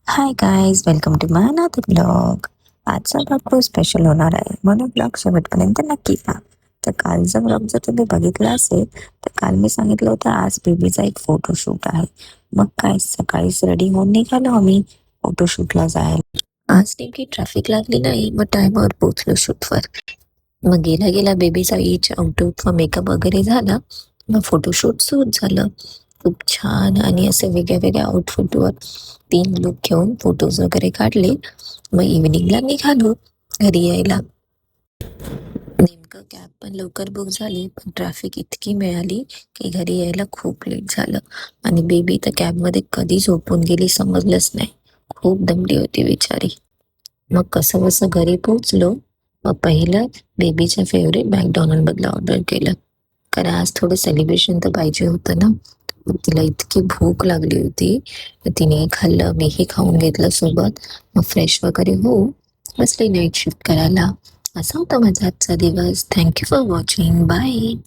High guys, welcome to my another blog. आजचा blog खूप special होणार आहे, म्हणून ब्लॉग शेवटपर्यंत नक्की पहा. तर कालचा ब्लॉग जर तुम्ही बघितला असेल तर काल मी सांगितलं होतं आज बेबीचा एक फोटोशूट आहे. मग काय सकाळीच रेडी होऊन निघालो आम्ही फोटोशूटला जायला. आज नेमकी ट्रॅफिक लागली नाही, मग टायमावर पोहोचलो शूटवर. मग गेला गेला बेबीचा इच आउटफिट व मेकअप वगैरे झाला. मग फोटोशूट सुरू झालं. खूप छान आणि असे वेगळ्या वेगळ्या आउटफिटवर 3 लूक घेऊन फोटोज वगैरे काढले. मग इव्हिनिंगला निघालो घरी यायला. नेमकं कॅब पण लवकर बुक झाली, पण ट्रॅफिक इतकी मिळाली की घरी यायला खूप लेट झालं. आणि बेबी तर कॅबमध्ये कधी झोपून गेली समजलंच नाही. खूप दमली होती बिचारी. मग कसं-बसं घरी पोहोचलो. मग पहिलं बेबीच्या फेव्हरेट मॅकडॉनल्डमधलं ऑर्डर केलं. कारण आज थोडं सेलिब्रेशन तर पाहिजे होतं ना. मग तिला इतकी भूक लागली होती. मग तिने खाल्लं, मीही खाऊन घेतलं सोबत. मग फ्रेश वगैरे होऊन बसली नाईट शिफ्ट करायला. असा होता माझा आजचा दिवस. Thank you for watching. Bye.